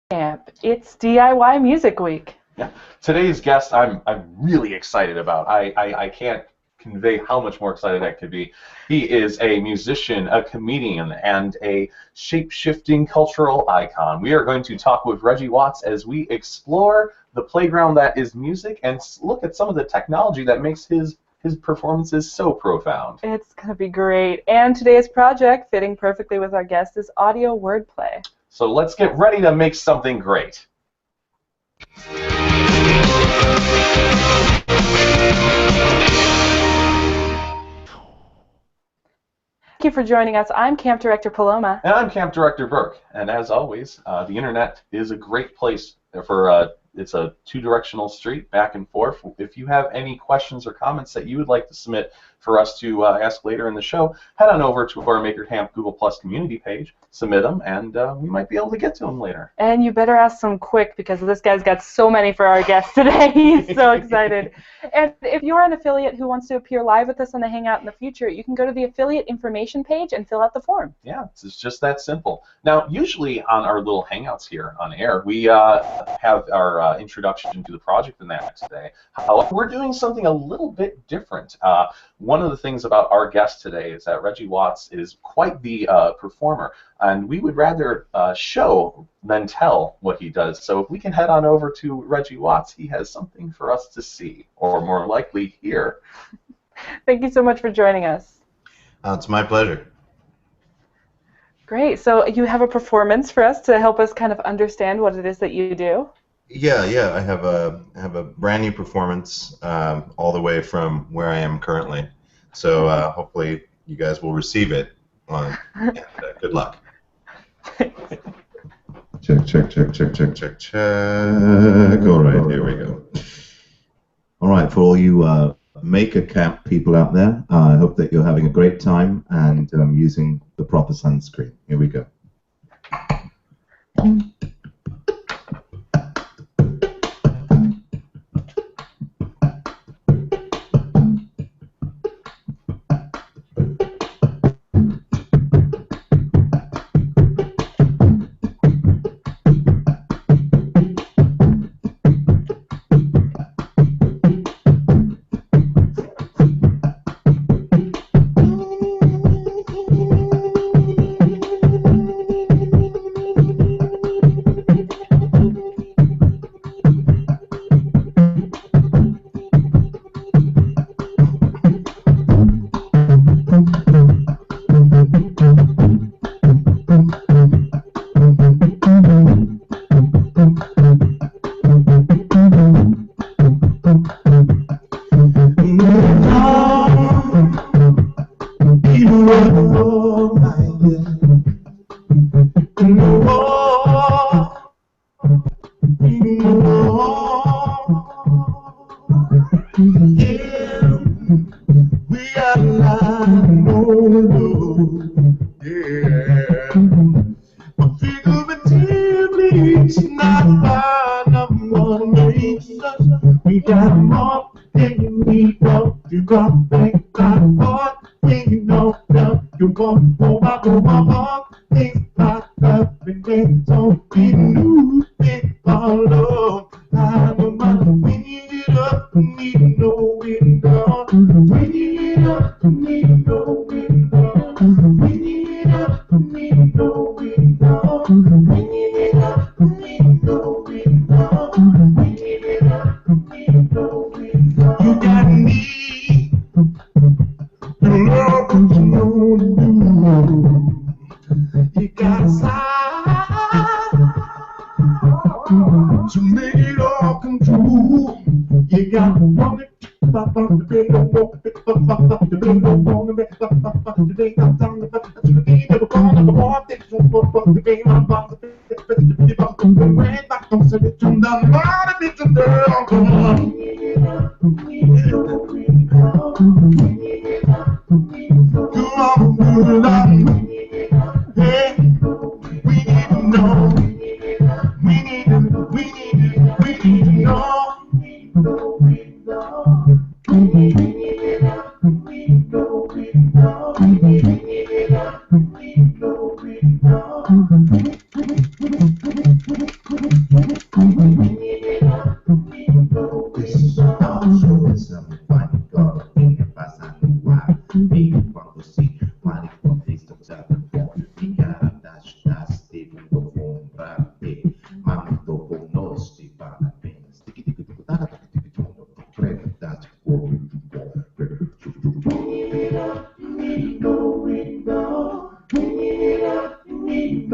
Camp. It's DIY Music Week. Yeah. Today's guest, I'm really excited about. I can't convey how much more excited I could be. He is a musician, a comedian, and a shape-shifting cultural icon. We are going to talk with Reggie Watts as we explore the playground that is music and look at some of the technology that makes his performances so profound. It's going to be great. And today's project, fitting perfectly with our guest, is audio wordplay. So let's get ready to make something great. Thank you for joining us. I'm Camp Director Paloma. And I'm Camp Director Burke. And as always, the internet is a great place for, it's a two-directional street, back and forth. If you have any questions or comments that you would like to submit for us to ask later in the show, head on over to our Maker Camp Google Plus community page, submit them, and we might be able to get to them later. And you better ask them quick because this guy's got so many for our guest today. He's so excited. And if you're an affiliate who wants to appear live with us on the Hangout in the future, you can go to the affiliate information page and fill out the form. Yeah, it's just that simple. Now, usually on our little Hangouts here on air, we have our introduction to the project and that today. However, we're doing something a little bit different. One of the things about our guest today is that Reggie Watts is quite the performer, and we would rather show than tell what he does. So if we can head on over to Reggie Watts, he has something for us to see, or more likely hear. Thank you so much for joining us. It's my pleasure. Great. So you have a performance for us to help us kind of understand what it is that you do? Yeah. I have a brand new performance all the way from where I am currently. So hopefully you guys will receive it. And, good luck. Check. All right, here we go. All right, for all you Maker Camp people out there, I hope that you're having a great time and using the proper sunscreen. Here we go.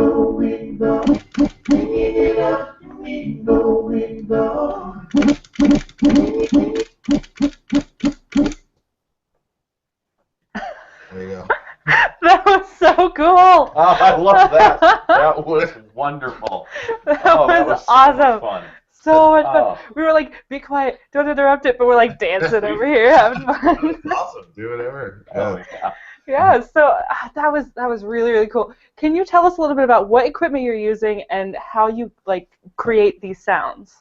There you go. That was so cool. Oh, I love that. That was wonderful. That That was was so awesome. much fun. So much fun. Oh. We were like, be quiet, don't interrupt it, but we're like dancing over here, having fun. Awesome. Do whatever. Oh, yeah. Yeah, so that was really, really cool. Can you tell us a little bit about what equipment you're using and how you like create these sounds?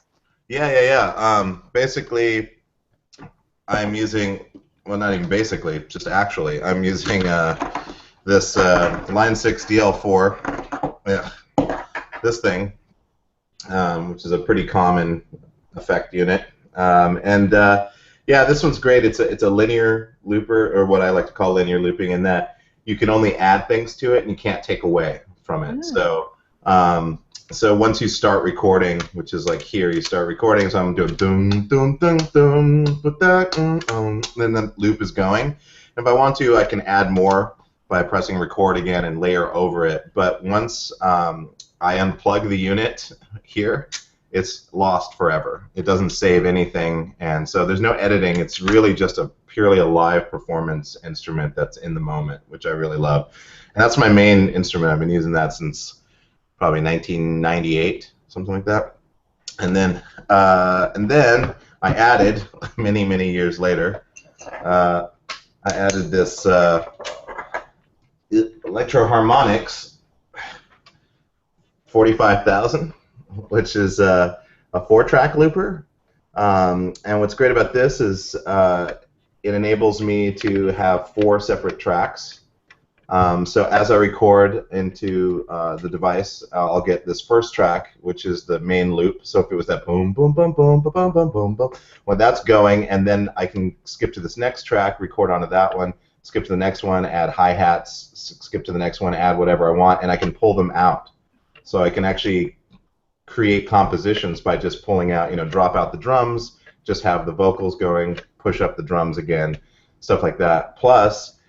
Yeah. Basically, I'm using, well, not even basically, just actually, I'm using this Line 6 DL4, this thing, which is a pretty common effect unit. Yeah, this one's great. It's a linear looper, or what I like to call linear looping, in that you can only add things to it and you can't take away from it. So once you start recording, which is like here, you start recording, so I'm doing dum dum dum dum, then the loop is going. And if I want to, I can add more by pressing record again and layer over it. But once I unplug the unit here, it's lost forever. It doesn't save anything, and so there's no editing. It's really just purely a live performance instrument that's in the moment, which I really love. And that's my main instrument. I've been using that since probably 1998, something like that. And then I added, many years later, I added this Electro-Harmonix 45,000, which is a 4-track looper. And what's great about this is it enables me to have 4 separate tracks. So as I record into the device, I'll get this first track, which is the main loop. So if it was that boom, boom, boom, boom, boom, boom, boom, boom, boom, well, that's going, and then I can skip to this next track, record onto that one, skip to the next one, add hi-hats, skip to the next one, add whatever I want, and I can pull them out. So I can actually create compositions by just pulling out, drop out the drums, just have the vocals going, push up the drums again, stuff like that. Plus,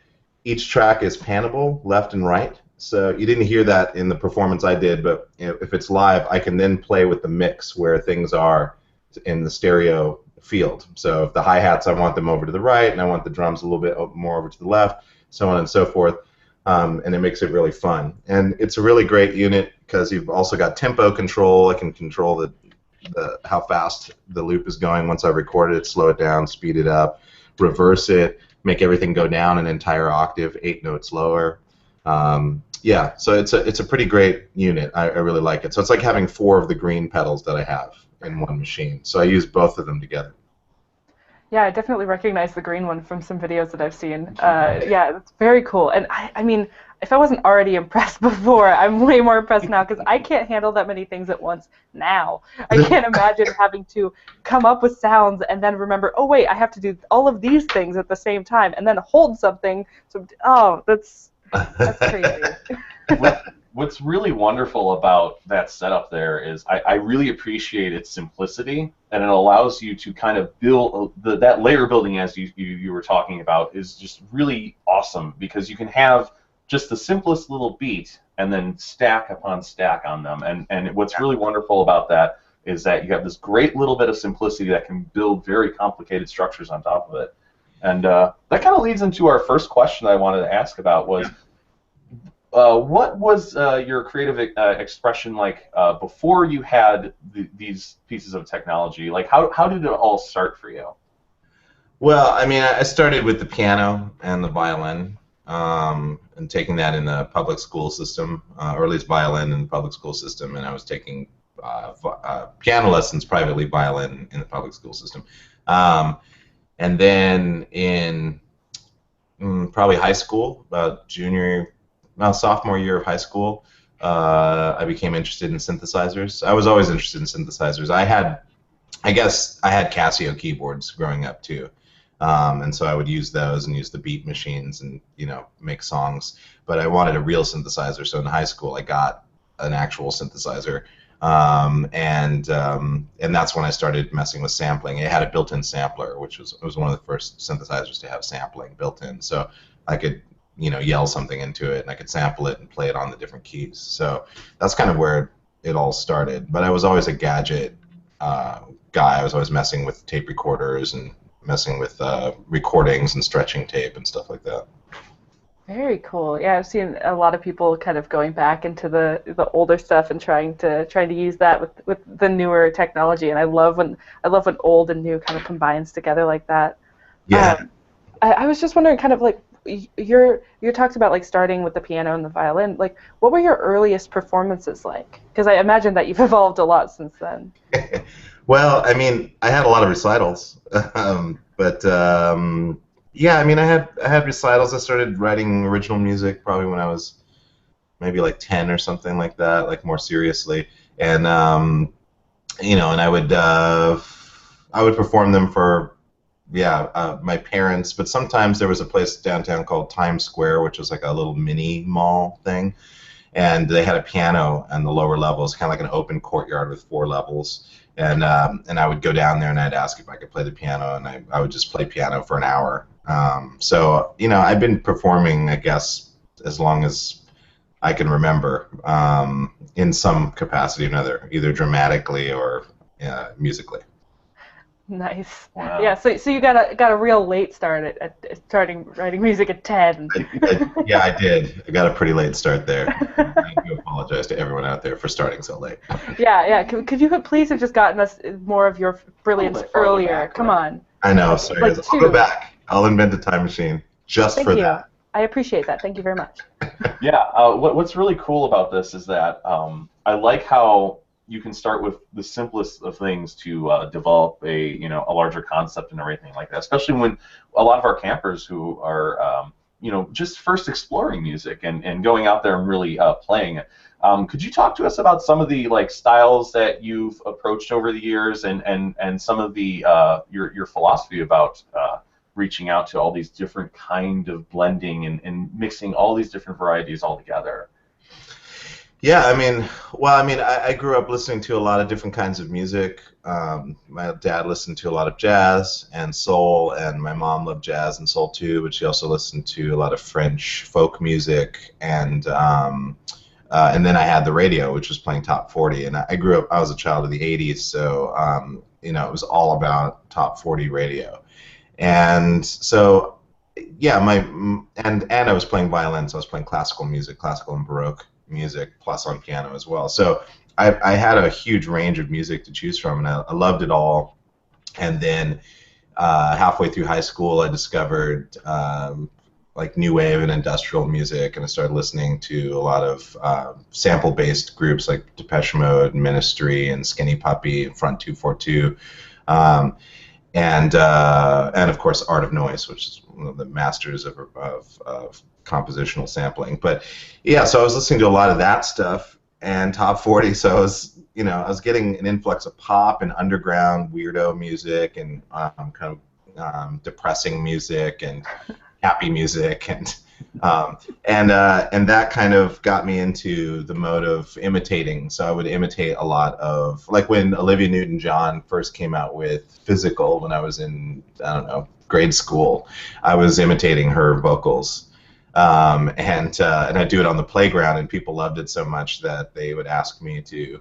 each track is panable left and right. So you didn't hear that in the performance I did, but if it's live, I can then play with the mix where things are in the stereo field. So if the hi-hats, I want them over to the right, and I want the drums a little bit more over to the left, so on and so forth. And it makes it really fun. And it's a really great unit because you've also got tempo control. I can control how fast the loop is going once I record it, slow it down, speed it up, reverse it, make everything go down an entire octave, 8 notes lower. Yeah, so it's a pretty great unit. I really like it. So it's like having 4 of the green pedals that I have in one machine. So I use both of them together. Yeah, I definitely recognize the green one from some videos that I've seen. Yeah, it's very cool. And I mean, if I wasn't already impressed before, I'm way more impressed now because I can't handle that many things at once now. I can't imagine having to come up with sounds and then remember, oh wait, I have to do all of these things at the same time and then hold something. So, oh, that's crazy. What's really wonderful about that setup there is I really appreciate its simplicity, and it allows you to kind of build that layer building, as you were talking about, is just really awesome because you can have just the simplest little beat and then stack upon stack on them. And what's really wonderful about that is that you have this great little bit of simplicity that can build very complicated structures on top of it. And that kind of leads into our first question I wanted to ask about was, what was your creative expression like before you had these pieces of technology? Like, how did it all start for you? Well, I mean, I started with the piano and the violin, and taking that in the public school system, or at least violin in the public school system, and I was taking piano lessons privately, violin in the public school system. And then in probably high school, about sophomore year of high school, I became interested in synthesizers. I was always interested in synthesizers. I guess I had Casio keyboards growing up too, and so I would use those and use the beat machines and make songs. But I wanted a real synthesizer, so in high school I got an actual synthesizer, and that's when I started messing with sampling. It had a built-in sampler, which was one of the first synthesizers to have sampling built in, so I could yell something into it, and I could sample it and play it on the different keys. So that's kind of where it all started. But I was always a gadget guy. I was always messing with tape recorders and messing with recordings and stretching tape and stuff like that. Very cool. Yeah, I've seen a lot of people kind of going back into the older stuff and trying to use that with the newer technology. And I love when old and new kind of combines together like that. Yeah. I was just wondering, kind of like you talked about like starting with the piano and the violin. Like, what were your earliest performances like? Because I imagine that you've evolved a lot since then. Well, I mean, I had a lot of recitals, but yeah, I mean, I had recitals. I started writing original music probably when I was maybe like 10 or something like that, like more seriously. And and I would perform them for my parents. But sometimes there was a place downtown called Times Square, which was like a little mini mall thing, and they had a piano on the lower levels, kind of like an open courtyard with 4 levels. And I would go down there and I'd ask if I could play the piano, and I would just play piano for an hour. So I've been performing, I guess, as long as I can remember, in some capacity or another, either dramatically or musically. Nice. Wow. Yeah. So you got a real late start at starting writing music at 10. Yeah, I did. I got a pretty late start there. I do apologize to everyone out there for starting so late. Yeah. Could you please have just gotten us more of your brilliance earlier? Back, Come right? on. I know. Sorry, Like guys. I'll go 2. back. I'll invent a time machine just Thank for you. that. I appreciate that. Thank you very much. Yeah. What's really cool about this is that I like how you can start with the simplest of things to develop a larger concept and everything like that. Especially when a lot of our campers who are just first exploring music and going out there and really playing it. Could you talk to us about some of the styles that you've approached over the years and some of the your philosophy about reaching out to all these different kind of blending and mixing all these different varieties all together? Yeah, I grew up listening to a lot of different kinds of music. My dad listened to a lot of jazz and soul, and my mom loved jazz and soul too, but she also listened to a lot of French folk music, and then I had the radio, which was playing top 40, and I grew up, I was a child of the 80s, so it was all about top 40 radio. And so, yeah, and I was playing violin, so I was playing classical music, classical and Baroque music, plus on piano as well. So I had a huge range of music to choose from, and I loved it all. And then halfway through high school, I discovered like new wave and industrial music, and I started listening to a lot of sample-based groups like Depeche Mode, Ministry, and Skinny Puppy, and Front 242. And of course Art of Noise, which is one of the masters of compositional sampling. But yeah, so I was listening to a lot of that stuff and top 40. So I was getting an influx of pop and underground weirdo music and kind of depressing music and happy music and that kind of got me into the mode of imitating. So I would imitate a lot of, like when Olivia Newton-John first came out with Physical when I was in, I don't know, grade school, I was imitating her vocals. And I do it on the playground, and people loved it so much that they would ask me to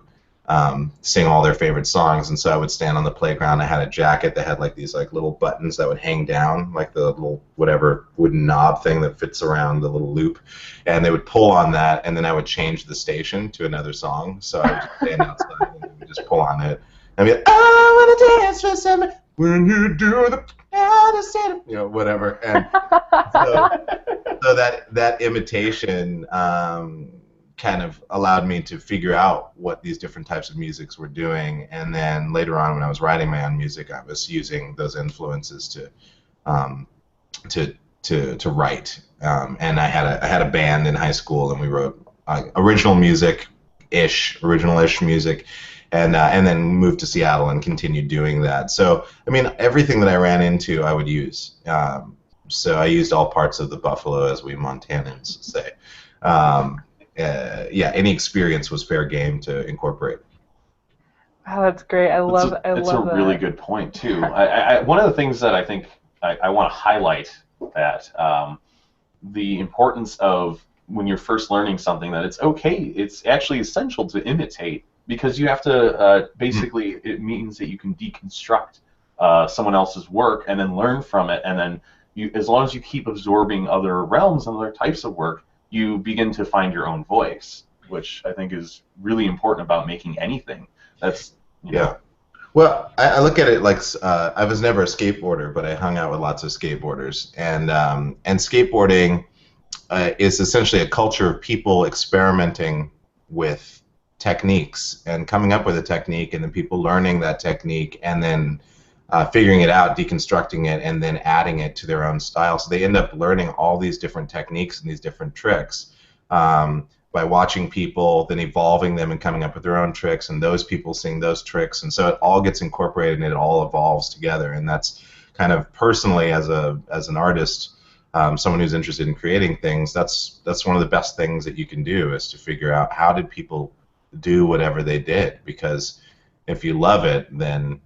sing all their favorite songs. And so I would stand on the playground. I had a jacket that had like these like little buttons that would hang down, like the little whatever wooden knob thing that fits around the little loop, and they would pull on that, and then I would change the station to another song. So I would just stand outside and they would just pull on it. I'd be like, I want to dance for some when you do the whatever. And so that imitation kind of allowed me to figure out what these different types of musics were doing, and then later on when I was writing my own music, I was using those influences to write. And I had a band in high school, and we wrote original-ish music, and then moved to Seattle and continued doing that. So I mean, everything that I ran into, I would use. So I used all parts of the buffalo, as we Montanans say. Any experience was fair game to incorporate. Oh, that's great. I love that. It's a really good point too. One of the things that I think I want to highlight that the importance of when you're first learning something that it's okay, it's actually essential to imitate, because you have to basically, it means that you can deconstruct someone else's work and then learn from it, and then as long as you keep absorbing other realms and other types of work, you begin to find your own voice, which I think is really important about making anything. That's, you know. Well, I look at it like I was never a skateboarder, but I hung out with lots of skateboarders, and skateboarding is essentially a culture of people experimenting with techniques and coming up with a technique, and then people learning that technique and then figuring it out, deconstructing it, and then adding it to their own style. So they end up learning all these different techniques and these different tricks by watching people, then evolving them and coming up with their own tricks, and those people seeing those tricks. And so it all gets incorporated and it all evolves together. And that's kind of personally, as an artist, someone who's interested in creating things, that's one of the best things that you can do, is to figure out how did people do whatever they did. Because if you love it, then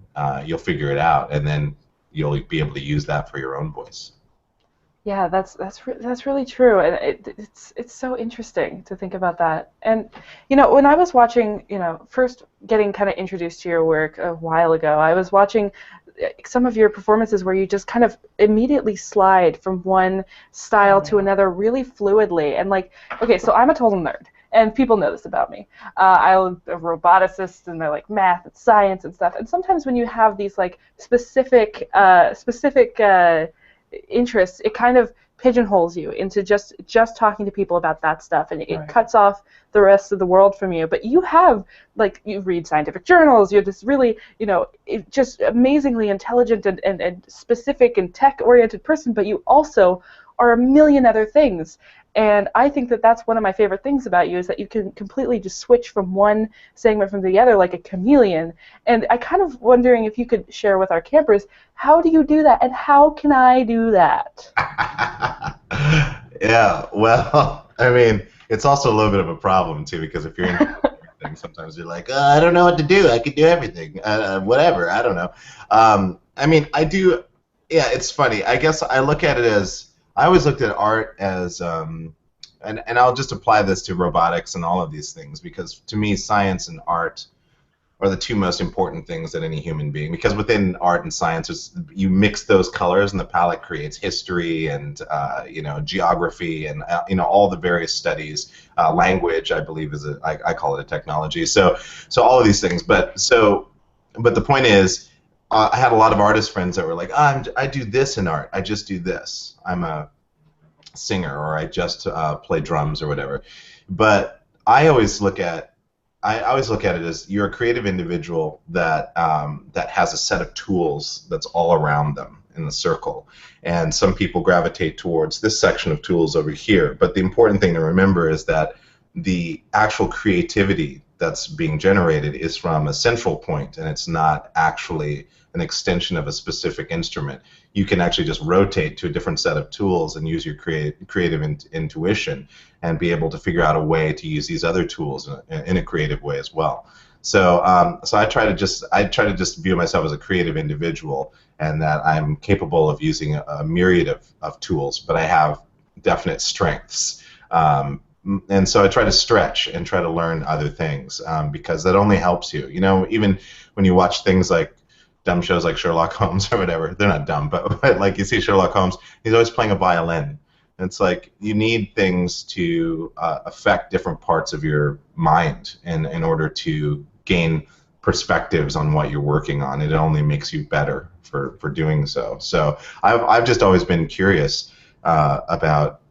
you'll figure it out, and then you'll be able to use that for your own voice. Yeah, that's really true, and it's so interesting to think about that. And when I was watching, first getting kind of introduced to your work a while ago, I was watching some of your performances where you just kind of immediately slide from one style to another really fluidly. And okay, so I'm a total nerd. And people know this about me. I'm a roboticist, and they're like math and science and stuff. And sometimes when you have these specific interests, it kind of pigeonholes you into just talking to people about that stuff, and it cuts off the rest of the world from you. But you have, you read scientific journals, you're this really, just amazingly intelligent and specific and tech-oriented person, but you also are a million other things. And I think that that's one of my favorite things about you, is that you can completely just switch from one segment from the other like a chameleon. And I kind of wondering if you could share with our campers, how do you do that, and how can I do that? Yeah, well, I mean, it's also a little bit of a problem too, because if you're in everything, sometimes you're like, I don't know what to do. I could do everything, whatever. I don't know. I mean, I do. Yeah, it's funny. I guess I look at it as, I always looked at art as, and I'll just apply this to robotics and all of these things, because to me, science and art are the two most important things that any human being, because within art and science, you mix those colors and the palette creates history and geography and all the various studies. Language, I believe, I call it a technology. So all of these things. But the point is, I had a lot of artist friends that were like, I do this in art. I just do this. I'm a singer, or I just play drums or whatever. But I always look at it as, you're a creative individual that has a set of tools that's all around them in the circle. And some people gravitate towards this section of tools over here. But the important thing to remember is that the actual creativity that's being generated is from a central point, and it's not actually an extension of a specific instrument. You can actually just rotate to a different set of tools and use your creative intuition, and be able to figure out a way to use these other tools in a creative way as well. So I try to just view myself as a creative individual, and that I'm capable of using a myriad of tools, but I have definite strengths. And so I try to stretch and try to learn other things, because that only helps you. Even when you watch things like dumb shows like Sherlock Holmes or whatever, they're not dumb, but like you see Sherlock Holmes, he's always playing a violin. And it's like, you need things to affect different parts of your mind in order to gain perspectives on what you're working on. It only makes you better for doing so. So I've just always been curious about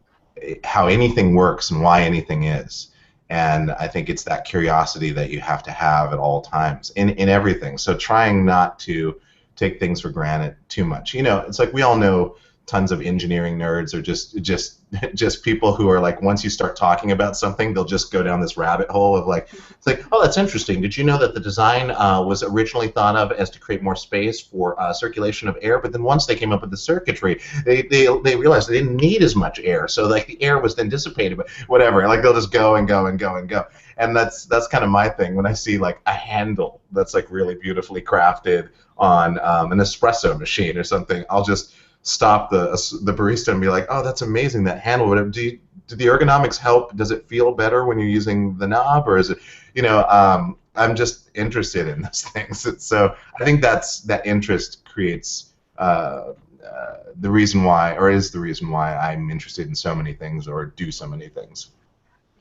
how anything works and why anything is. And I think it's that curiosity that you have to have at all times in everything. So trying not to take things for granted too much. It's like, we all know tons of engineering nerds, or just people who are like, once you start talking about something, they'll just go down this rabbit hole of like, it's like, oh, that's interesting. Did you know that the design was originally thought of as to create more space for circulation of air, but then once they came up with the circuitry, they realized they didn't need as much air, so like the air was then dissipated, but whatever. Like, they'll just go and go and go and go. And that's kind of my thing when I see like a handle that's like really beautifully crafted on an espresso machine or something. I'll just stop the barista and be like, oh, that's amazing, that handle. But do the ergonomics help? Does it feel better when you're using the knob, or is it, I'm just interested in those things. So I think that interest creates the reason why, or is the reason why I'm interested in so many things or do so many things.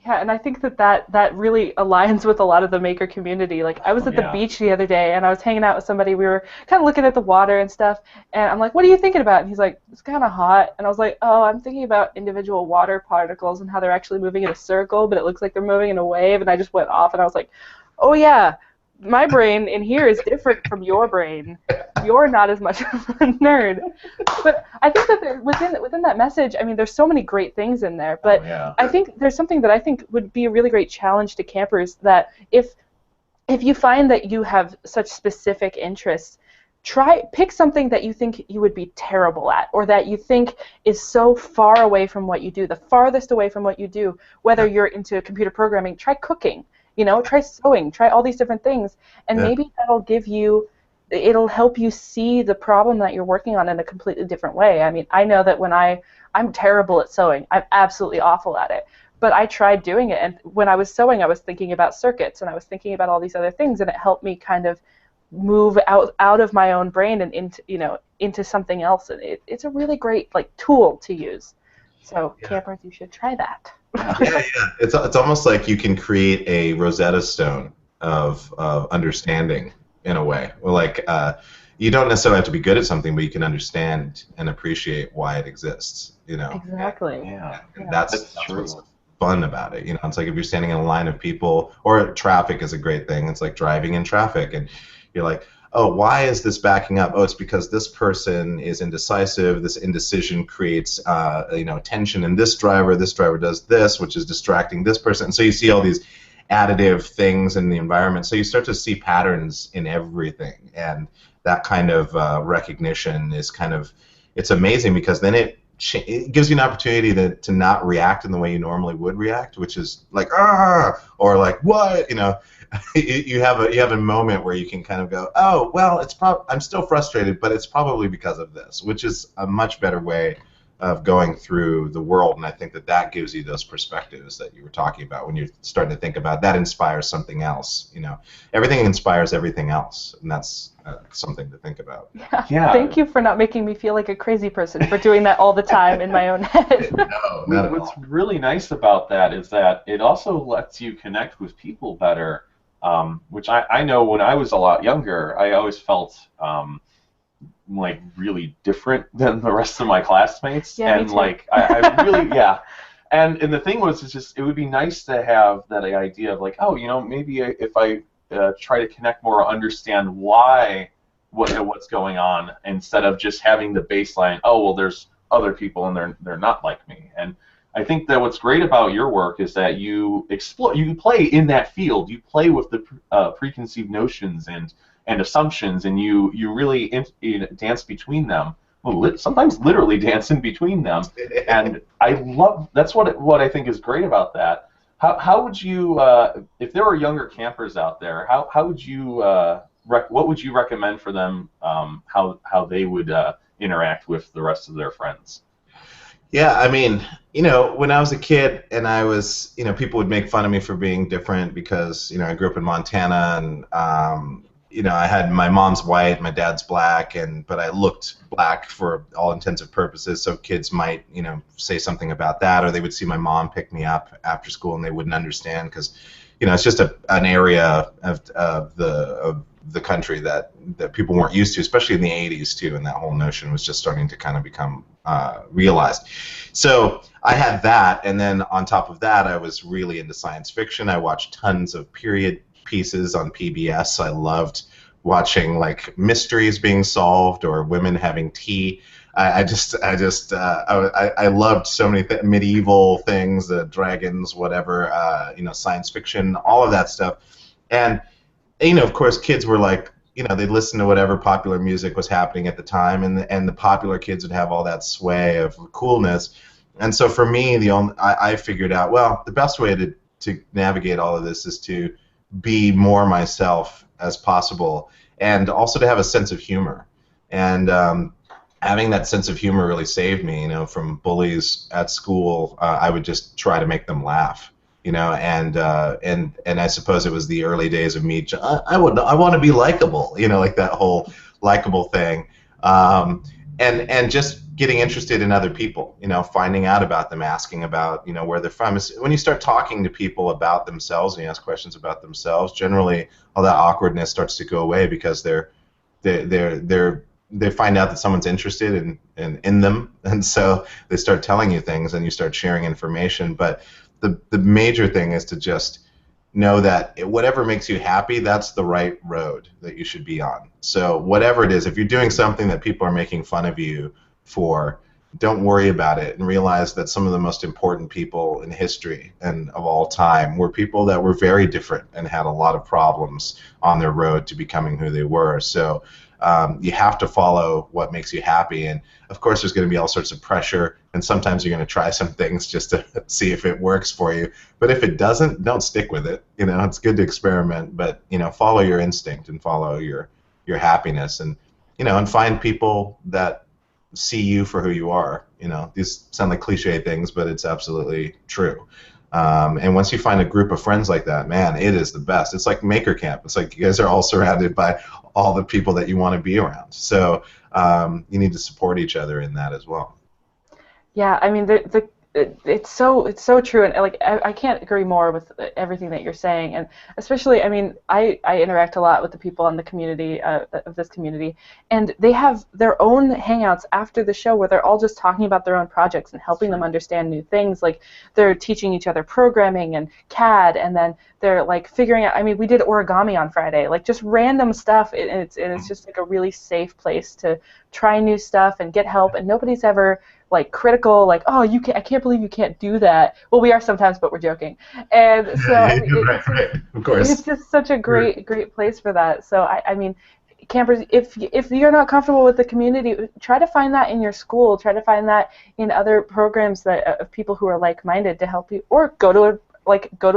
Yeah, and I think that really aligns with a lot of the maker community. Like, I was at the beach the other day, and I was hanging out with somebody. We were kind of looking at the water and stuff, and I'm like, what are you thinking about? And he's like, it's kind of hot. And I was like, oh, I'm thinking about individual water particles and how they're actually moving in a circle, but it looks like they're moving in a wave. And I just went off, and I was like, oh, yeah, my brain in here is different from your brain. You're not as much of a nerd. But I think that within that message, I mean, there's so many great things in there. But I think there's something that I think would be a really great challenge to campers, that if you find that you have such specific interests, pick something that you think you would be terrible at, or that you think is so far away from what you do, the farthest away from what you do. Whether you're into computer programming, try cooking. Try sewing, try all these different things, and maybe it'll help you see the problem that you're working on in a completely different way. I mean, I know that when I'm terrible at sewing. I'm absolutely awful at it. But I tried doing it, and when I was sewing, I was thinking about circuits, and I was thinking about all these other things, and it helped me kind of move out of my own brain and into something else. And it's a really great tool to use. So campers, you should try that. Yeah. It's almost like you can create a Rosetta Stone of understanding in a way. You don't necessarily have to be good at something, but you can understand and appreciate why it exists. Exactly. And that's what's fun about it. It's like if you're standing in a line of people, or traffic is a great thing. It's like driving in traffic, and you're like, oh, why is this backing up? Oh, it's because this person is indecisive. This indecision creates, tension in this driver. This driver does this, which is distracting this person. And so you see all these additive things in the environment. So you start to see patterns in everything, and that kind of recognition is it's amazing, because then it gives you an opportunity to not react in the way you normally would react, which is like, or like, what, you have a moment where you can kind of go, oh, well, I'm still frustrated, but it's probably because of this, which is a much better way of going through the world. And I think that gives you those perspectives that you were talking about when you're starting to think about that inspires something else. Everything inspires everything else, and that's something to think about. Yeah. Thank you for not making me feel like a crazy person for doing that all the time in my own head. No, not at all. What's really nice about that is that it also lets you connect with people better, which I know when I was a lot younger, I always felt really different than the rest of my classmates. Yeah, and me too. I really, And the thing was, it would be nice to have that idea of maybe if I try to connect more, or understand what's going on, instead of just having the baseline, oh, well, there's other people and they're not like me. And I think that what's great about your work is that you play in that field, you play with the preconceived notions and assumptions, and you really dance between them. Well, sometimes literally dance in between them, and that's what I think is great about that. How would you, if there were younger campers out there, how would you what would you recommend for them, how they would interact with the rest of their friends? Yeah, I mean, when I was a kid and I was, people would make fun of me for being different because, I grew up in Montana, and I had, my mom's white, my dad's black, but I looked black for all intents and purposes, so kids might, say something about that, or they would see my mom pick me up after school and they wouldn't understand, because, it's just an area of the country that people weren't used to, especially in the 80s too, and that whole notion was just starting to kind of become realized. So I had that, and then on top of that, I was really into science fiction. I watched tons of period pieces on PBS. I loved watching mysteries being solved or women having tea. I loved so many medieval things, the dragons, whatever, science fiction, all of that stuff. And of course, kids were they'd listen to whatever popular music was happening at the time, and the popular kids would have all that sway of coolness. And so for me, I figured out, well, the best way to navigate all of this is to be more myself as possible, and also to have a sense of humor. And having that sense of humor really saved me, from bullies at school. I would just try to make them laugh, and I suppose it was the early days of me. I want to be likable, like that whole likable thing, and just getting interested in other people, finding out about them, asking about, where they're from. When you start talking to people about themselves and you ask questions about themselves, generally all that awkwardness starts to go away because they find out that someone's interested in them, and so they start telling you things, and you start sharing information. But the major thing is to just know that whatever makes you happy, that's the right road that you should be on. So whatever it is, if you're doing something that people are making fun of you for, don't worry about it, and realize that some of the most important people in history and of all time were people that were very different and had a lot of problems on their road to becoming who they were. So you have to follow what makes you happy, and of course there's going to be all sorts of pressure, and sometimes you're going to try some things just to see if it works for you. But if it doesn't, don't stick with it. It's good to experiment, but follow your instinct and follow your happiness, and find people that see you for who you are. These sound like cliche things, but it's absolutely true. And once you find a group of friends like that, man, it is the best. It's like Maker Camp. It's like you guys are all surrounded by all the people that you want to be around. So you need to support each other in that as well. Yeah, I mean, it's so true, and like I can't agree more with everything that you're saying, and especially, I mean, I interact a lot with the people in the community of this community, and they have their own hangouts after the show where they're all just talking about their own projects and helping them understand new things. Like they're teaching each other programming and CAD, and then they're like figuring out. I mean, we did origami on Friday, like just random stuff, and it's just like a really safe place to try new stuff and get help, and nobody's ever like critical, like, oh, I can't believe you can't do that. Well, we are sometimes, but we're joking. And so I mean, right. Of course. It's just such a great place for that. So I mean, campers, if you're not comfortable with the community, try to find that in your school. Try to find that in other programs that of people who are like-minded to help you, or go to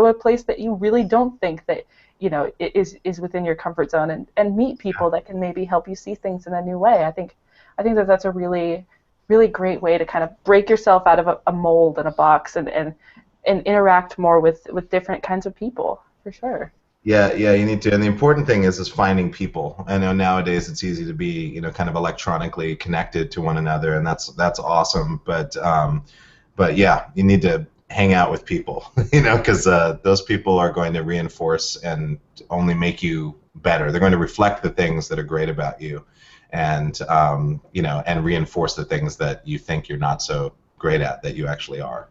a place that you really don't think that is within your comfort zone, and meet people that can maybe help you see things in a new way. I think that's a really great way to kind of break yourself out of a mold and a box and interact more with different kinds of people, for sure. Yeah, you need to. And the important thing is finding people. I know nowadays it's easy to be, kind of electronically connected to one another, and that's awesome. But yeah, you need to hang out with people, because those people are going to reinforce and only make you better. They're going to reflect the things that are great about you, and and reinforce the things that you think you're not so great at that you actually are.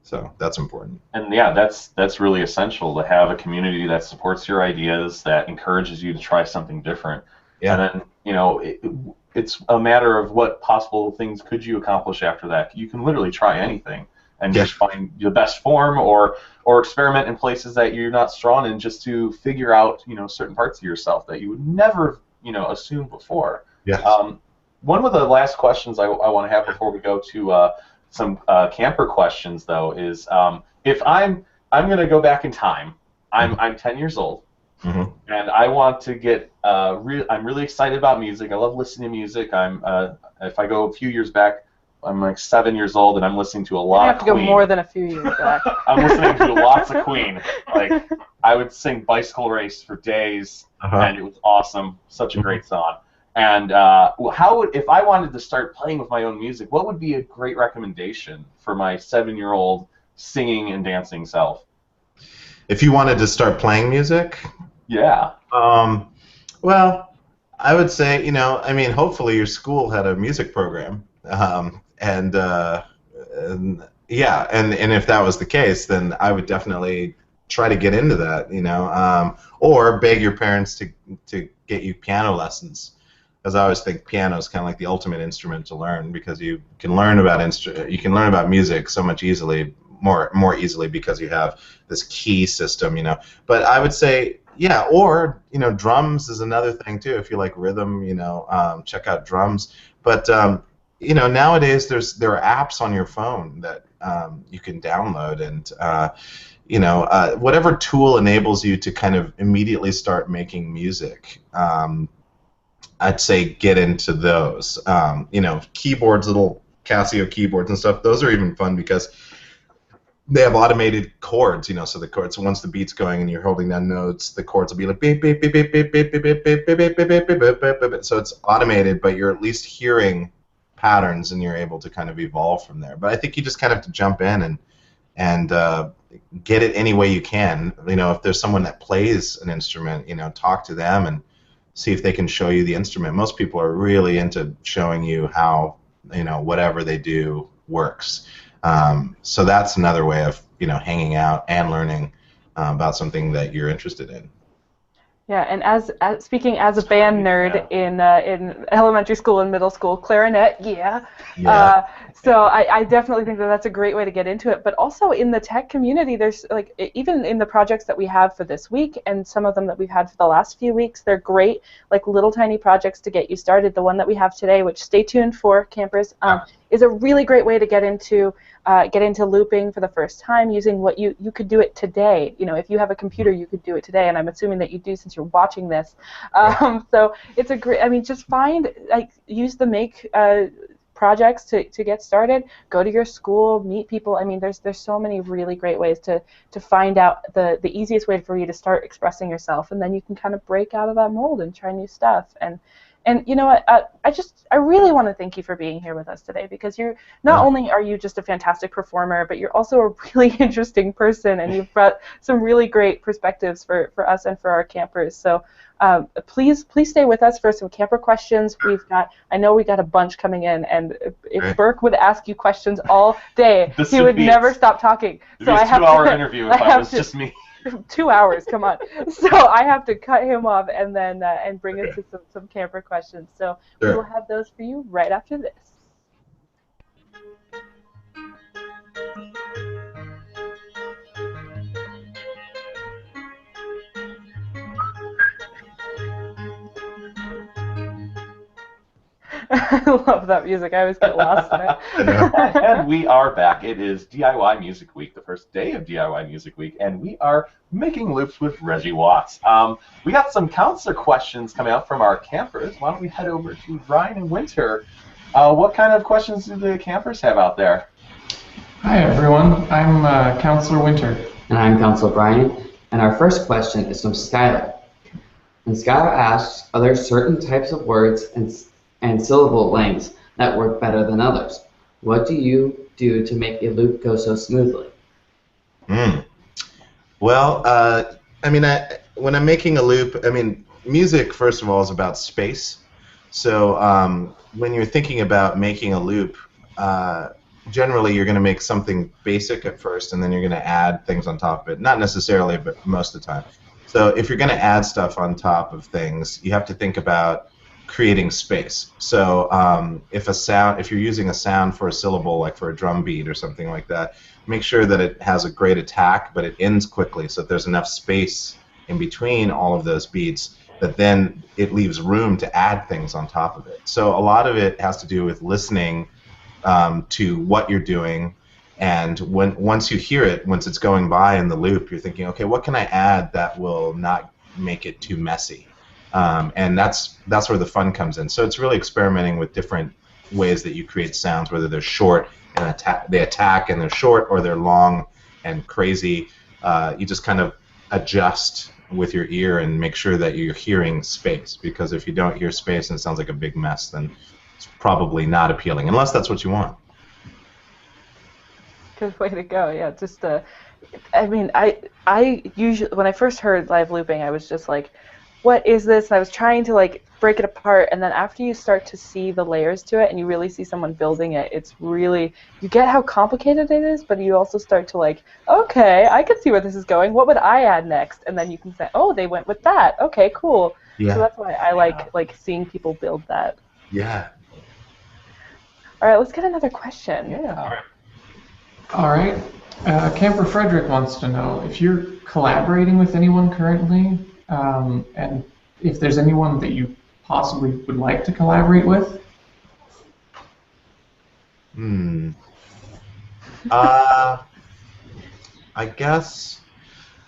So that's important. And yeah, that's really essential to have a community that supports your ideas, that encourages you to try something different. Yeah. And then it's a matter of what possible things could you accomplish after that. You can literally try anything and just find the best form, or experiment in places that you're not strong in, just to figure out certain parts of yourself that you would never assume before. Yes. One of the last questions I want to have before we go to some camper questions, though, is if I'm going to go back in time, I'm 10 years old, mm-hmm. and I want to get I'm really excited about music. I love listening to music. If I go a few years back, I'm like 7 years old, and I'm listening to a lot of Queen. You have to go more than a few years back. I'm listening to lots of Queen. Like, I would sing Bicycle Race for days, and it was awesome. Such a great song. And if I wanted to start playing with my own music, what would be a great recommendation for my 7-year-old singing and dancing self? If you wanted to start playing music? Yeah. Well, I would say, hopefully your school had a music program. And if that was the case, then I would definitely try to get into that, or beg your parents to get you piano lessons. Because I always think piano is kind of like the ultimate instrument to learn, because you can learn about music so much more easily because you have this key system, But I would say, yeah, or drums is another thing too. If you like rhythm, check out drums. But nowadays there are apps on your phone that you can download, and whatever tool enables you to kind of immediately start making music. I'd say get into those. You know, keyboards, little Casio keyboards and stuff. Those are even fun because they have automated chords. You know, so the chords, once the beat's going and you're holding down notes, the chords will be like beep beep beep beep beep beep beep beep beep beep beep beep beep beep beep beep. So it's automated, but you're at least hearing patterns and you're able to kind of evolve from there. But I think you just kind of have to jump in and get it any way you can. You know, if there's someone that plays an instrument, you know, talk to them and see if they can show you the instrument. Most people are really into showing you how, you know, whatever they do works. So that's another way of, you know, hanging out and learning about something that you're interested in. Yeah, and as speaking as a band nerd in elementary school and middle school, clarinet, yeah. So I definitely think that that's a great way to get into it. But also in the tech community, there's like even in the projects that we have for this week and some of them that we've had for the last few weeks, they're great like little tiny projects to get you started. The one that we have today, which stay tuned for campers, is a really great way to get into looping for the first time using what you could do it today. You know, if you have a computer, you could do it today, and I'm assuming that you do since you're watching this. So it's a great. I mean, just use the Make projects to get started. Go to your school, meet people. I mean, there's so many really great ways to find out the easiest way for you to start expressing yourself, and then you can kind of break out of that mold and try new stuff. And you know what? I really want to thank you for being here with us today, because you're not only are you just a fantastic performer, but you're also a really interesting person, and you've brought some really great perspectives for us and for our campers. So please stay with us for some camper questions. I know we got a bunch coming in, and if Burke would ask you questions all day, he would never stop talking. So I have a 2-hour interview if I was just me. 2 hours, come on. So I have to cut him off and then and bring us to some camper questions. So we will have those for you right after this. I love that music. I always get lost in it. And we are back. It is DIY Music Week, the first day of DIY Music Week, and we are making loops with Reggie Watts. We got some counselor questions coming out from our campers. Why don't we head over to Brian and Winter? What kind of questions do the campers have out there? Hi, everyone. I'm Counselor Winter. And I'm Counselor Brian. And our first question is from Skylar. And Skylar asks, are there certain types of words and syllable lengths that work better than others? What do you do to make a loop go so smoothly? Well, I mean, when I'm making a loop, I mean, music, first of all, is about space. So when you're thinking about making a loop, generally you're going to make something basic at first, and then you're going to add things on top of it. Not necessarily, but most of the time. So if you're going to add stuff on top of things, you have to think about creating space. So if you're using a sound for a syllable, like for a drum beat or something like that, make sure that it has a great attack, but it ends quickly, so that there's enough space in between all of those beats that then it leaves room to add things on top of it. So a lot of it has to do with listening to what you're doing, and once you hear it, once it's going by in the loop, you're thinking, okay, what can I add that will not make it too messy? And that's where the fun comes in. So it's really experimenting with different ways that you create sounds, whether they're short and they attack and they're short, or they're long and crazy. You just kind of adjust with your ear and make sure that you're hearing space, because if you don't hear space and it sounds like a big mess, then it's probably not appealing, unless that's what you want. Good way to go. Yeah, just I mean, I usually, when I first heard live looping, I was just like, what is this? And I was trying to like break it apart, and then after you start to see the layers to it and you really see someone building it, it's really, you get how complicated it is, but you also start to like, okay, I can see where this is going. What would I add next? And then you can say, oh, they went with that. Okay, cool. Yeah. So that's why I like seeing people build that. Yeah. All right, let's get another question. Yeah. All right. Camper Frederick wants to know if you're collaborating with anyone currently, and if there's anyone that you possibly would like to collaborate with. I guess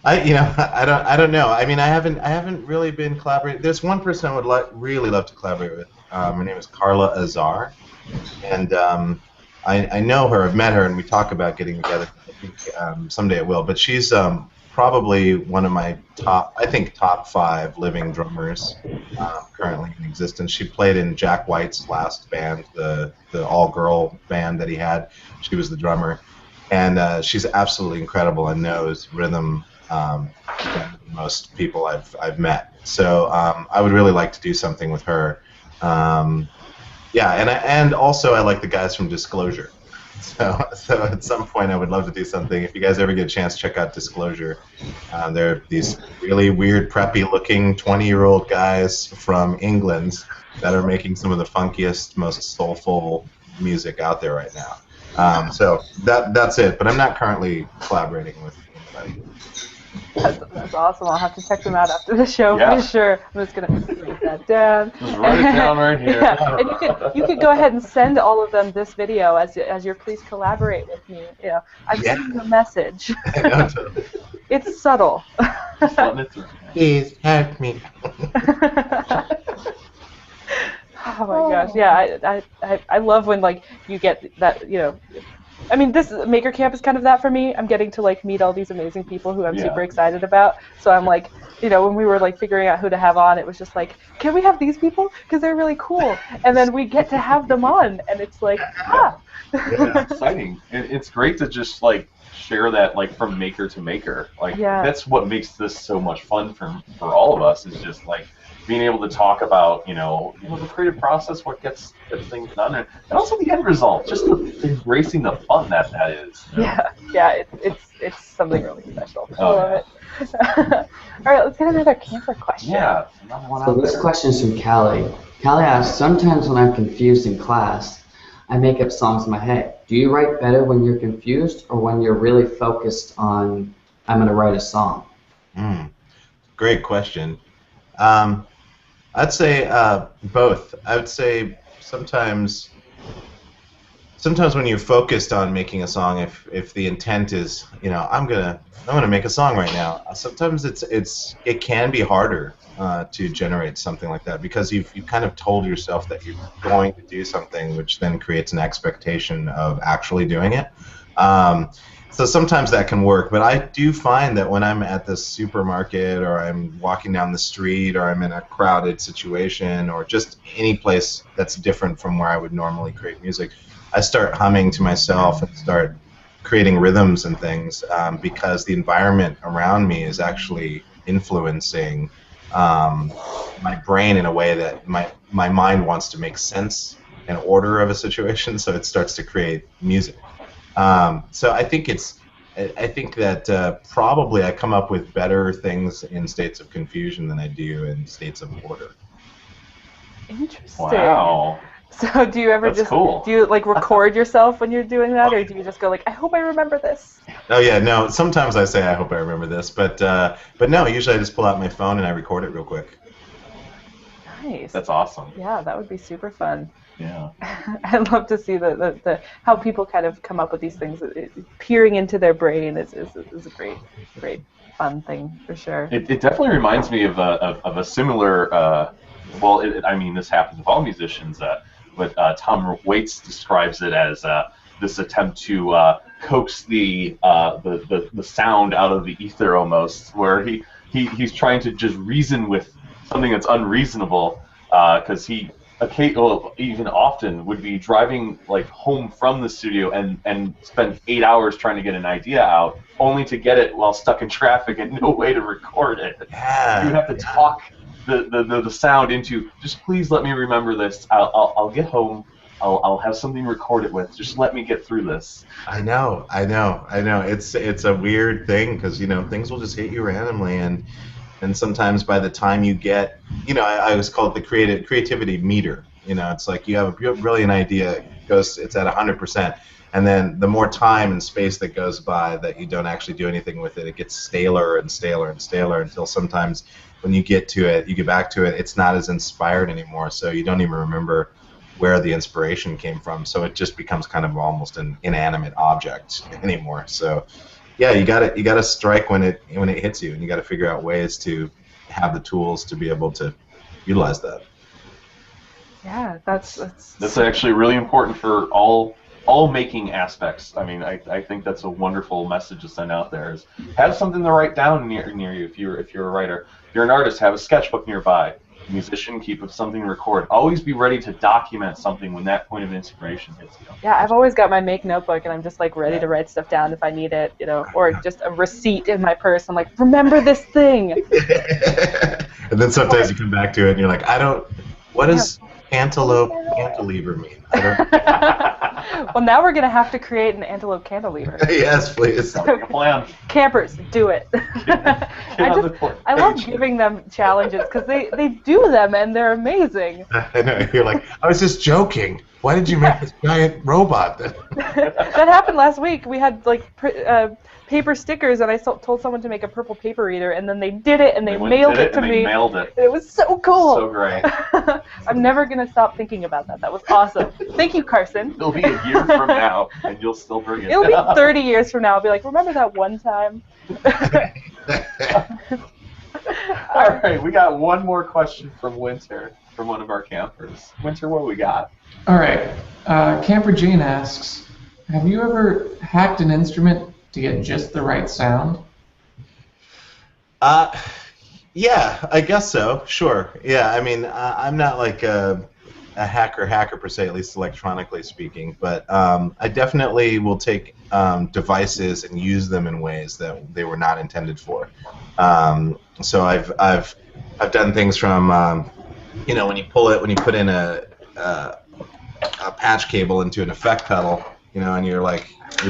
I don't know. I mean, I haven't really been collaborating. There's one person I would really love to collaborate with. Her name is Carla Azar, and I know her. I've met her, and we talk about getting together. I think someday it will. But she's probably one of my top 5 living drummers currently in existence. She played in Jack White's last band, the all-girl band that he had. She was the drummer, and she's absolutely incredible and knows rhythm better than most people I've met. So I would really like to do something with her. Yeah, and also I like the guys from Disclosure. So at some point I would love to do something. If you guys ever get a chance, check out Disclosure. They're these really weird, preppy-looking 20-year-old guys from England that are making some of the funkiest, most soulful music out there right now. So that's it. But I'm not currently collaborating with anybody. That's awesome. I'll have to check them out after the show Yeah. for sure. I'm just gonna write that down. Just write it down right here. Yeah. And you could go ahead and send all of them this video as your please collaborate with me. You know, I'm sending a message. No, totally. It's subtle. Just letting it through. Please help me. Oh my gosh, yeah, I love when like you get that, you know. I mean, this Maker Camp is kind of that for me. I'm getting to like meet all these amazing people who I'm Yeah. super excited about. So I'm like, you know, when we were like figuring out who to have on, it was just like, can we have these people? Because they're really cool. And then we get to have them on, and it's like, Yeah, it's exciting. It's great to just like share that like from maker to maker. Like Yeah. that's what makes this so much fun for all of us is just like being able to talk about you know the creative process, what gets things done, and also the end result. Just embracing the fun that is. You know? yeah, it's something really special. I Oh, love it. All right, let's get another camper question. Yeah. Another one So out this there. question is from Callie. Callie asks, sometimes when I'm confused in class, I make up songs in my head. Do you write better when you're confused or when you're really focused on, I'm going to write a song? Great question. I'd say both. I would say sometimes when you're focused on making a song, if the intent is, you know, I'm gonna make a song right now. Sometimes it can be harder to generate something like that because you've kind of told yourself that you're going to do something, which then creates an expectation of actually doing it. So sometimes that can work, but I do find that when I'm at the supermarket or I'm walking down the street or I'm in a crowded situation or just any place that's different from where I would normally create music, I start humming to myself and start creating rhythms and things because the environment around me is actually influencing my brain in a way that my mind wants to make sense and order of a situation, so it starts to create music. So I think that probably I come up with better things in states of confusion than I do in states of order. Interesting. Wow. So do you ever That's cool. do you like record yourself when you're doing that, or do you just go like, I hope I remember this? Oh yeah, no. Sometimes I say I hope I remember this, but no. Usually I just pull out my phone and I record it real quick. Nice. That's awesome. Yeah, that would be super fun. Yeah. I'd love to see the how people kind of come up with these things. Peering into their brain is a great fun thing for sure. It definitely reminds me of a similar. I mean, this happens with all musicians. But Tom Waits describes it as this attempt to coax the sound out of the ether almost, where he's trying to just reason with something that's unreasonable, because he even often would be driving like home from the studio and spend 8 hours trying to get an idea out, only to get it while stuck in traffic and no way to record it. Yeah. You would have to talk the sound into, just please let me remember this. I'll get home. I'll have something to record it with. Just let me get through this. I know. It's a weird thing because things will just hit you randomly, and sometimes by the time you get, I always call it the creativity meter. It's like you have a brilliant idea, it's at 100%, and then the more time and space that goes by that you don't actually do anything with it, it gets staler and staler and staler until sometimes when you get back to it, it's not as inspired anymore. So you don't even remember where the inspiration came from. So it just becomes kind of almost an inanimate object anymore. So yeah, you gotta strike when it hits you, and you gotta figure out ways to have the tools to be able to utilize that. Yeah, that's actually really important for all making aspects. I mean, I think that's a wonderful message to send out there. Is have something to write down near you if you're a writer. If you're an artist, have a sketchbook nearby. Musician, keep something to record. Always be ready to document something when that point of inspiration hits you. Yeah, I've always got my make notebook, and I'm just like ready to write stuff down if I need it, you know, or just a receipt in my purse. I'm like, remember this thing. And then sometimes you come back to it, and you're like, what does cantilever mean? I don't. Well, now we're gonna have to create an antelope cantilever. Yes, please. Plan. Campers, do it. I love giving them challenges because they do them and they're amazing. I know. You're like, I was just joking. Why did you make this giant robot then? That happened last week. We had like paper stickers, and I told someone to make a purple paper reader, and then they did it, and they mailed it to me. They mailed it. It was so cool. So great. I'm never gonna stop thinking about that. That was awesome. Thank you, Carson. It'll be a year from now, and you'll still bring it. It'll be 30 years from now. I'll be like, remember that one time? All right, we got one more question from Winter, from one of our campers. Winter, what we got? All right. Camper Jane asks, have you ever hacked an instrument to get just the right sound? Yeah, I guess so. Sure. Yeah, I mean, I'm not like a hacker per se, at least electronically speaking, but I definitely will take devices and use them in ways that they were not intended for. So I've done things from you know, when you put in a patch cable into an effect pedal, you know, and you're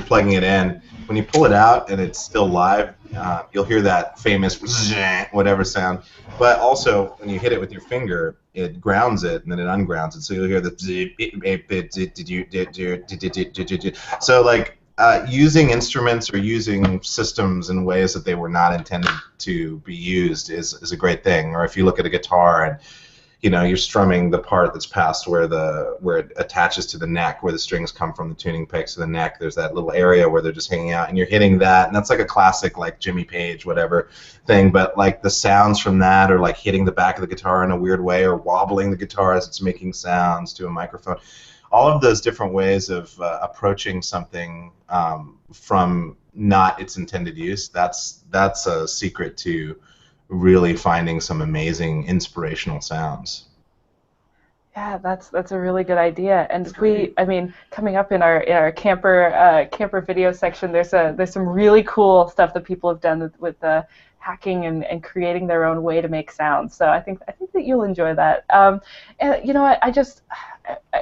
plugging it in. When you pull it out and it's still live, you'll hear that famous whatever sound. But also, when you hit it with your finger, it grounds it and then it ungrounds it. So you'll hear the. So like using instruments or using systems in ways that they were not intended to be used is a great thing. Or if you look at a guitar and you know, you're strumming the part that's past where it attaches to the neck, where the strings come from, the tuning pegs to the neck. There's that little area where they're just hanging out, and you're hitting that, and that's like a classic, like Jimmy Page, whatever thing. But like the sounds from that, or like hitting the back of the guitar in a weird way, or wobbling the guitar as it's making sounds to a microphone. All of those different ways of approaching something from not its intended use. That's a secret to really finding some amazing inspirational sounds. Yeah, that's a really good idea. And I mean, coming up in our camper video section, there's some really cool stuff that people have done with hacking and creating their own way to make sounds. So I think that you'll enjoy that. And you know what?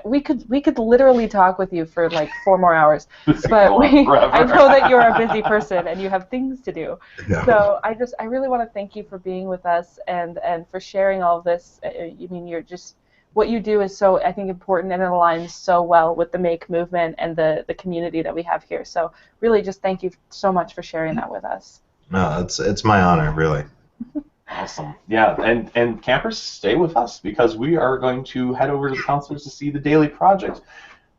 We could literally talk with you for like 4 more hours, but I know that you're a busy person and you have things to do. No. So I really want to thank you for being with us and for sharing all of this. I mean, what you do is so, I think, important, and it aligns so well with the Make movement and the community that we have here. So really, just thank you so much for sharing that with us. No, it's my honor, really. Awesome. Yeah, and campers, stay with us because we are going to head over to the counselors to see the daily project,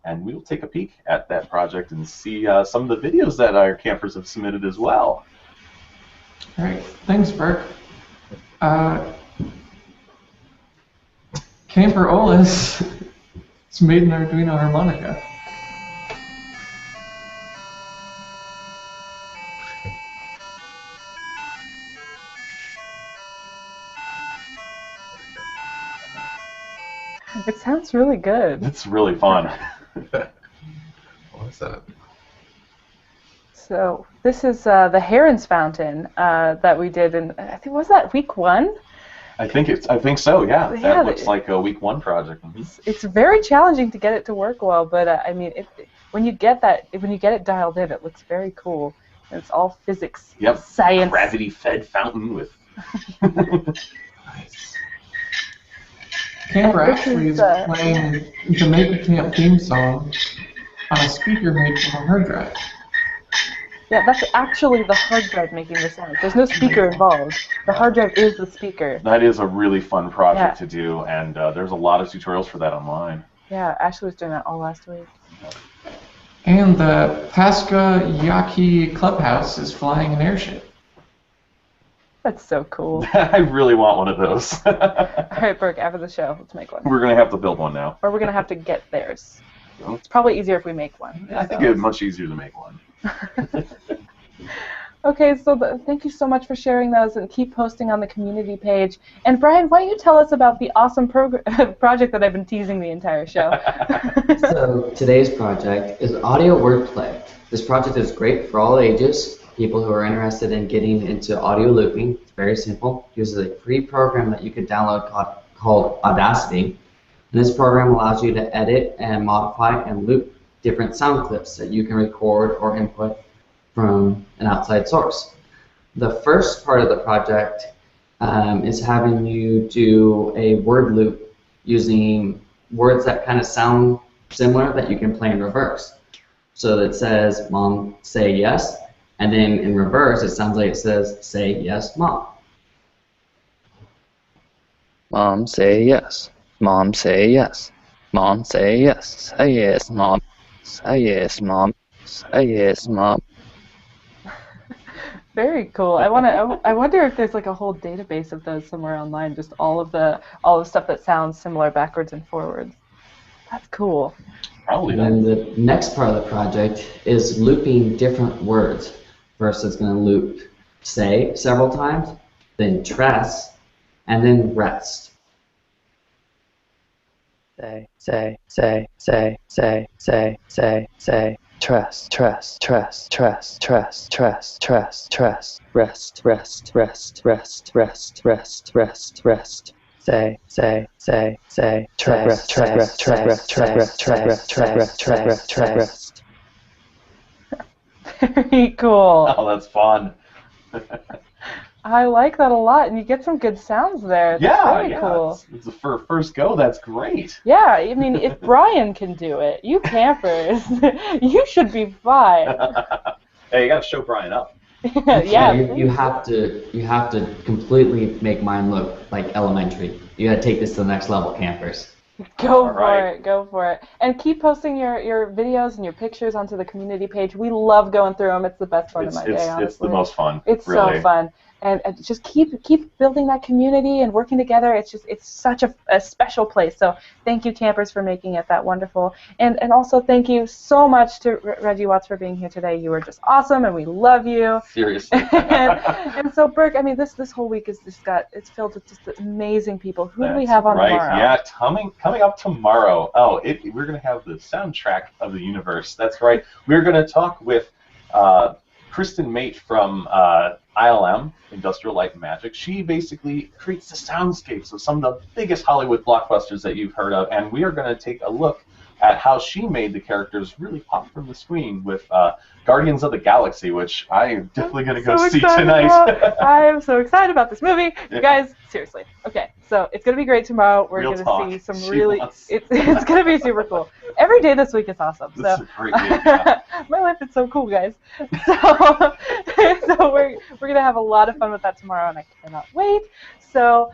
and we will take a peek at that project and see some of the videos that our campers have submitted as well. All right. Thanks, Burke. Camper Olis has made an Arduino harmonica. It sounds really good. It's really fun. What is that? So this is the Heron's Fountain that we did in, I think, was that week 1? I think so. Yeah. That looks like a week 1 project. Mm-hmm. It's very challenging to get it to work well, but I mean, when you get it dialed in, it looks very cool. And it's all physics, science, gravity-fed fountain with. Nice. Camper actually is playing the Make a Camp theme song on a speaker made from a hard drive. Yeah, that's actually the hard drive making the sound. There's no speaker involved. The hard drive is the speaker. That is a really fun project to do, and there's a lot of tutorials for that online. Yeah, Ashley was doing that all last week. And the Pasca Yaki Clubhouse is flying an airship. That's so cool. I really want one of those. All right, Burke, after the show, let's make one. We're going to have to build one now. Or we're going to have to get theirs. Oh. It's probably easier if we make one. I think it's much easier to make one. Okay, so thank you so much for sharing those, and keep posting on the community page. And Brian, why don't you tell us about the awesome project that I've been teasing the entire show? So today's project is audio wordplay. This project is great for all ages, people who are interested in getting into audio looping. It's very simple. It uses a free program that you can download called Audacity. And this program allows you to edit and modify and loop different sound clips that you can record or input from an outside source. The first part of the project is having you do a word loop using words that kind of sound similar that you can play in reverse. So it says, Mom, say yes, and then in reverse it sounds like it says, say yes, Mom. Mom, say yes. Mom, say yes. Mom, say yes. Say yes, Mom. Say yes, Mom. Say yes, Mom. Very cool. I wonder if there's like a whole database of those somewhere online, just all of the stuff that sounds similar backwards and forwards. That's cool. Probably not. And the next part of the project is looping different words. First it's going to loop say several times, then tress, and then rest. Say, say, say, say, say, say, say, say. Tress, tress, tress, tress, tress, tress, tress, tress. Rest, rest, rest, rest, rest, rest, rest, rest. Say, say, say, say. Tress, tress, tress, tress, tress, tress, tress, tress. Very cool. Oh, that's fun. I like that a lot, and you get some good sounds there. That's very cool. It's for first go. That's great. Yeah, I mean, if Brian can do it, you campers, you should be fine. Hey, you got to show Brian up. Yeah. You have to completely make mine look like elementary. You got to take this to the next level, campers. Go All for right. it, go for it. And keep posting your videos and your pictures onto the community page. We love going through them. It's the best part of my day, honestly. It's the most fun. It's really. so fun. And just keep building that community and working together. It's such a special place. So thank you, campers, for making it that wonderful. And also thank you so much to Reggie Watts for being here today. You were just awesome, and we love you. Seriously. and so Burke, I mean, this whole week it's filled with just amazing people. Who do we have on tomorrow? Yeah, coming up tomorrow. Oh, we're gonna have the soundtrack of the universe. That's right. We're gonna talk with Kristen Mate from ILM, Industrial Light and Magic. She basically creates the soundscapes of some of the biggest Hollywood blockbusters that you've heard of, and we are going to take a look at how she made the characters really pop from the screen with Guardians of the Galaxy, which I am definitely going to go see tonight. I am so excited about this movie. You guys, seriously. Okay, so it's going to be great tomorrow. We're going to see some it's going to be super cool. Every day this week is awesome. This is a great day, yeah. My life is so cool, guys. So we're going to have a lot of fun with that tomorrow, and I cannot wait. So,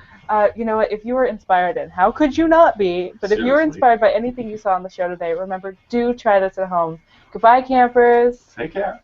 you know what, if you were inspired, and how could you not be, but if you were inspired by anything you saw on the show today, remember, do try this at home. Goodbye, campers. Take care.